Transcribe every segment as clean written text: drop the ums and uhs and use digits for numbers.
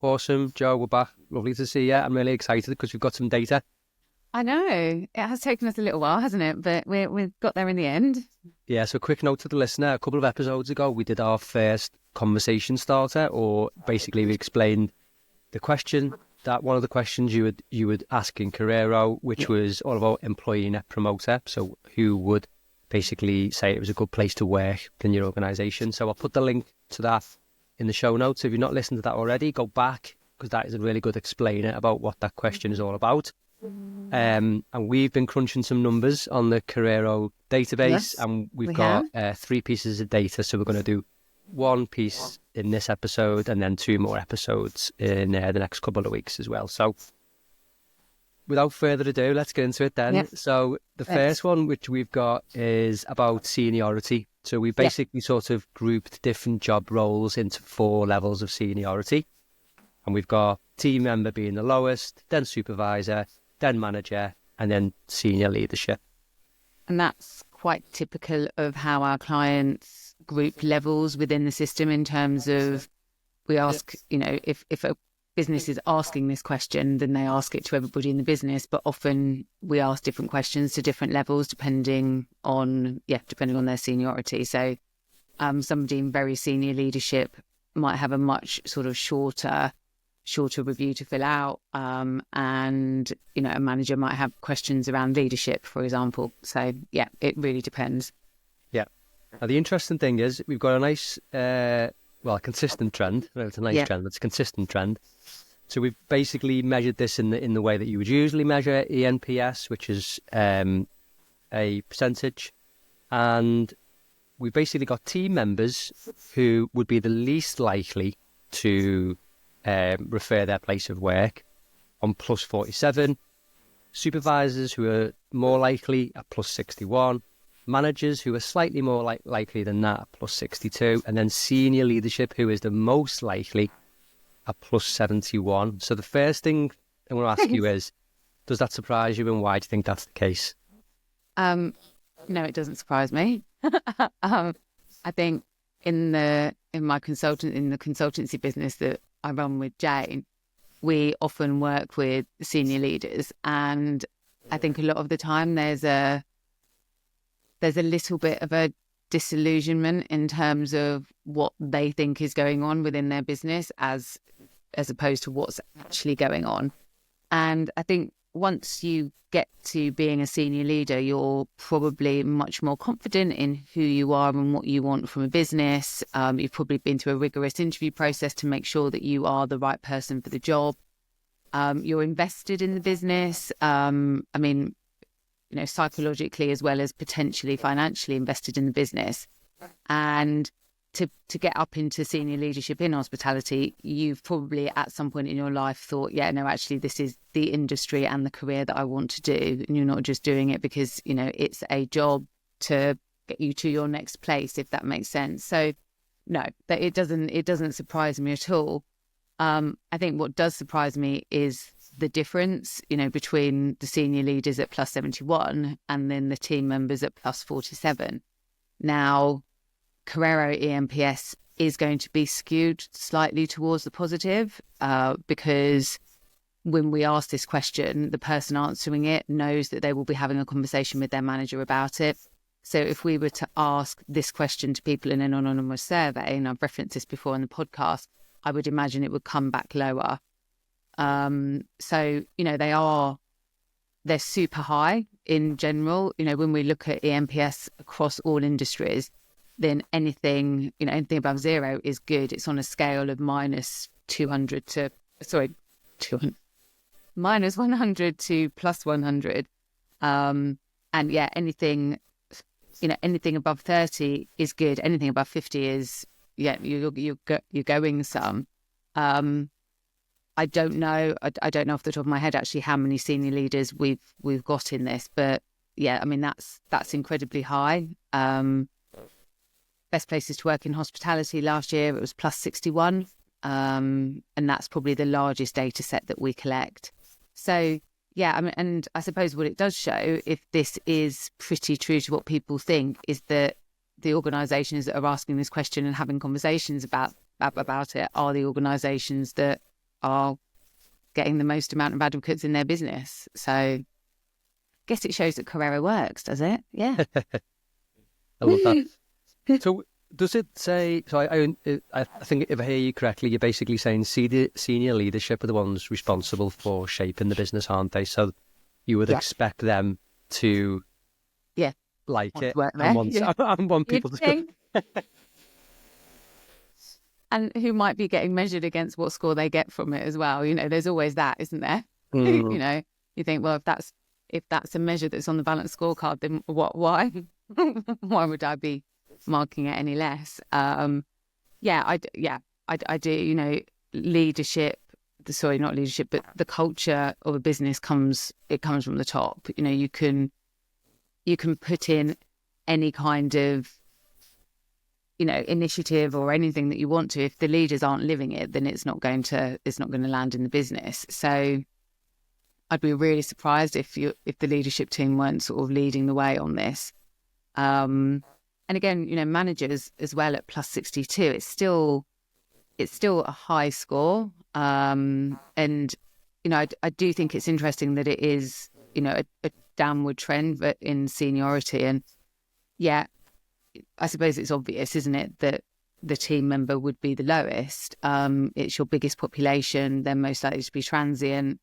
Awesome, Joe, we're back. Lovely to see you. I'm really excited because we've got some data. I know. It has taken us a little while, hasn't it? But we've got there in the end. Yeah, so a quick note to the listener. A couple of episodes ago, we did our first conversation starter, or basically we explained the question that one of the questions you would ask in Korero, which was all about employee net promoter. So who would basically say it was a good place to work in your organisation. So I'll put the link to that in the show notes. If you've not listened to that already, go back, because that is a really good explainer about what that question is all about. And we've been crunching some numbers on the Korero database, and we've got 3 pieces of data. So we're going to do one piece in this episode and then 2 more episodes in the next couple of weeks as well. So without further ado, let's get into it then. Yep. So the first one which we've got is about seniority. So we basically sort of grouped different job roles into 4 levels of seniority. And we've got team member being the lowest, then supervisor, then manager, and then senior leadership. And that's quite typical of how our clients group levels within the system, in terms of, we ask, if a business is asking this question, then they ask it to everybody in the business, but often we ask different questions to different levels depending on their seniority. So somebody in very senior leadership might have a much sort of shorter review to fill out, and a manager might have questions around leadership, for example. So it really depends. Now the interesting thing is we've got a nice a consistent trend. I know it's a nice trend, but it's a consistent trend. So we've basically measured this in the way that you would usually measure ENPS, which is a percentage, and we've basically got team members who would be the least likely to refer their place of work on plus 47, supervisors who are more likely at plus 61, managers who are slightly more likely than that at plus 62, and then senior leadership who is the most likely at plus 71. So the first thing I want to ask you is, does that surprise you, and why do you think that's the case? No, it doesn't surprise me. I think in the consultancy business that I run with Jane, we often work with senior leaders, and I think a lot of the time there's a little bit of a disillusionment in terms of what they think is going on within their business as opposed to what's actually going on. And I think once you get to being a senior leader, you're probably much more confident in who you are and what you want from a business. You've probably been through a rigorous interview process to make sure that you are the right person for the job. You're invested in the business. Psychologically as well as potentially financially invested in the business. And to get up into senior leadership in hospitality, you've probably at some point in your life thought, actually this is the industry and the career that I want to do. And you're not just doing it because, it's a job to get you to your next place, if that makes sense. So no, that it doesn't surprise me at all. I think what does surprise me is the difference, between the senior leaders at plus 71 and then the team members at plus 47. Now, Korero ENPS is going to be skewed slightly towards the positive because when we ask this question, the person answering it knows that they will be having a conversation with their manager about it. So if we were to ask this question to people in an anonymous survey, and I've referenced this before in the podcast, I would imagine it would come back lower. They're super high in general. When we look at ENPS across all industries, then anything above 0 is good. It's on a scale of minus 100 to plus 100. Anything above 30 is good. Anything above 50 is, you're going some. I don't know off the top of my head actually how many senior leaders we've got in this, but that's incredibly high. Best places to work in hospitality last year, it was plus 61, and that's probably the largest data set that we collect. So and I suppose what it does show, if this is pretty true to what people think, is that the organisations that are asking this question and having conversations about it are the organisations that are getting the most amount of advocates in their business. So I guess it shows that Korero works, does it? Yeah. I love that. So does it say, so I think if I hear you correctly, you're basically saying senior leadership are the ones responsible for shaping the business, aren't they? So you would expect them to like Want it to work and there. and want people to think. And who might be getting measured against what score they get from it as well. You know, there's always that, isn't there? You know, you think, well, if that's a measure that's on the balanced scorecard, then why why would I be marking it any less? I do. You know, leadership. Sorry, not leadership, but the culture of a business comes from the top. You know, you can put in any kind of, you know, initiative or anything that you want to. If the leaders aren't living it, then it's not going to land in the business. So I'd be really surprised if the leadership team weren't sort of leading the way on this. And again, you know, managers as well at plus 62, it's still a high score. And, you know, I do think it's interesting that it is, you know, a downward trend but in seniority. And yeah, I suppose it's obvious, isn't it, that the team member would be the lowest. It's your biggest population. They're most likely to be transient.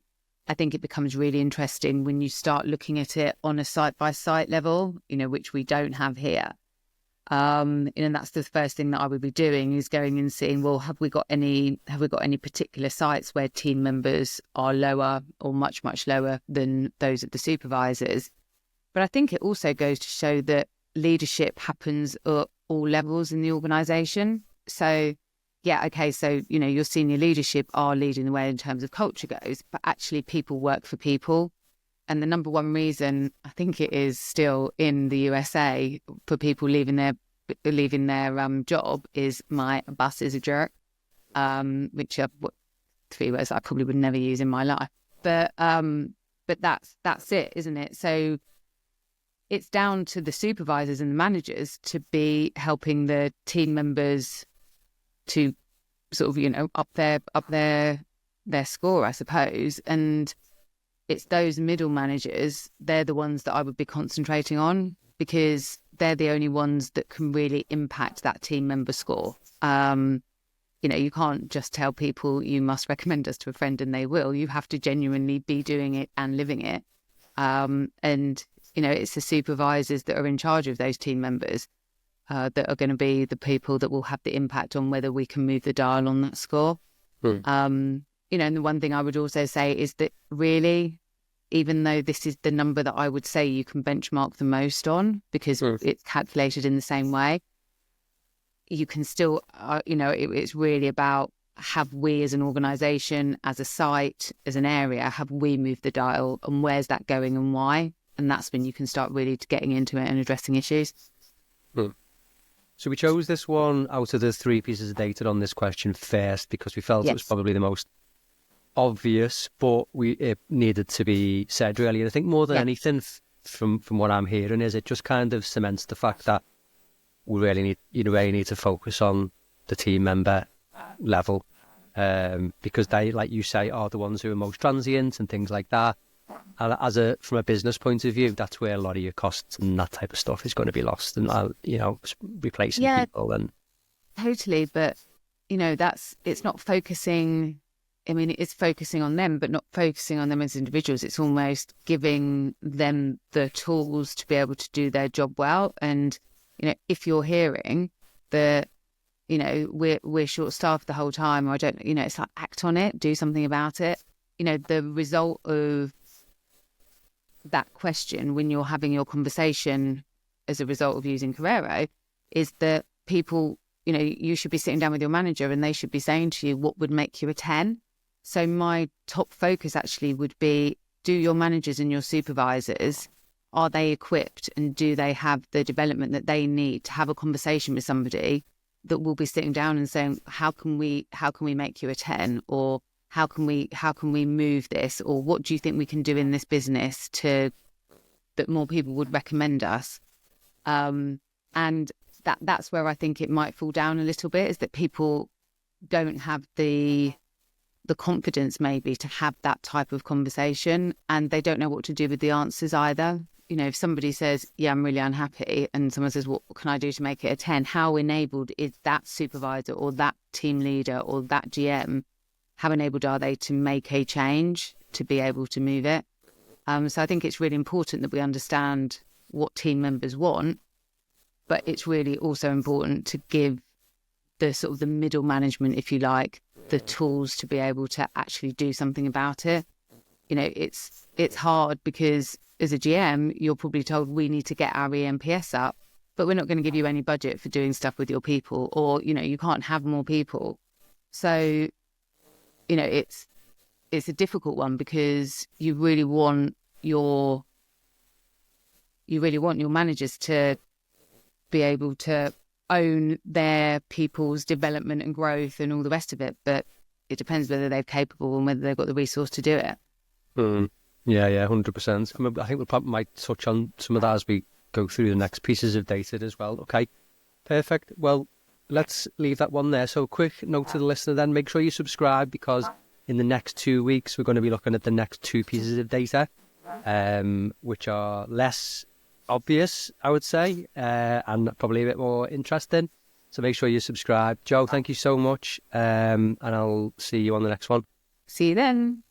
I think it becomes really interesting when you start looking at it on a site-by-site level, you know, which we don't have here. And that's the first thing that I would be doing, is going and seeing, well, have we got any particular sites where team members are lower or much, much lower than those of the supervisors? But I think it also goes to show that leadership happens at all levels in the organisation. So, yeah, okay, so, you know, your senior leadership are leading the way in terms of culture goes, but actually people work for people. And the number one reason I think it is still in the USA for people leaving their job is my boss is a jerk, which are 3 words I probably would never use in my life. But that's it, isn't it? So it's down to the supervisors and the managers to be helping the team members to sort of, you know, up their score, I suppose. And it's those middle managers, they're the ones that I would be concentrating on, because they're the only ones that can really impact that team member score. You know, you can't just tell people you must recommend us to a friend and they will. You have to genuinely be doing it and living it. And, you know, it's the supervisors that are in charge of those team members that are going to be the people that will have the impact on whether we can move the dial on that score. You know, and the one thing I would also say is that really, even though this is the number that I would say you can benchmark the most on, because it's calculated in the same way, you can still, you know, it's really about, have we as an organisation, as a site, as an area, have we moved the dial, and where's that going and why? And that's when you can start really getting into it and addressing issues. So we chose this one out of the 3 pieces of data on this question first because we felt it was probably the most obvious, but it needed to be said really. And I think more than anything, from what I'm hearing, is it just kind of cements the fact that we really need to focus on the team member level, because they, like you say, are the ones who are most transient and things like that. And from a business point of view, that's where a lot of your costs and that type of stuff is going to be lost, and you know, replacing people and totally. But you know, it's not focusing. I mean, it's focusing on them, but not focusing on them as individuals. It's almost giving them the tools to be able to do their job well. And, you know, if you're hearing that, you know, we're short-staffed the whole time, or I don't, you know, it's like, act on it, do something about it. You know, the result of that question when you're having your conversation as a result of using Korero is that people, you know, you should be sitting down with your manager and they should be saying to you, what would make you a 10? So my top focus actually would be, do your managers and your supervisors, are they equipped and do they have the development that they need to have a conversation with somebody that will be sitting down and saying, how can we make you a 10? Or how can we move this? Or what do you think we can do in this business that more people would recommend us? And that's where I think it might fall down a little bit, is that people don't have the the confidence maybe to have that type of conversation, and they don't know what to do with the answers either. If somebody says, yeah, I'm really unhappy, and someone says, what can I do to make it a 10? How enabled is that supervisor or that team leader or that GM? How enabled are they to make a change, to be able to move it? So I think it's really important that we understand what team members want, but it's really also important to give the sort of the middle management, if you like, the tools to be able to actually do something about it. It's hard because as a GM, you're probably told we need to get our ENPS up, but we're not going to give you any budget for doing stuff with your people, or, you can't have more people. So, it's a difficult one because you really want your managers to be able to own their people's development and growth and all the rest of it, but it depends whether they're capable and whether they've got the resource to do it. Yeah, 100%. I think we probably might touch on some of that as we go through the next pieces of data as well. Okay, perfect. Well, let's leave that one there. So quick note to the listener then, make sure you subscribe, because in the next 2 weeks, we're going to be looking at the next 2 pieces of data, which are less obvious, I would say, and probably a bit more interesting. So make sure you subscribe. Joe, thank you so much, and I'll see you on the next one. See you then.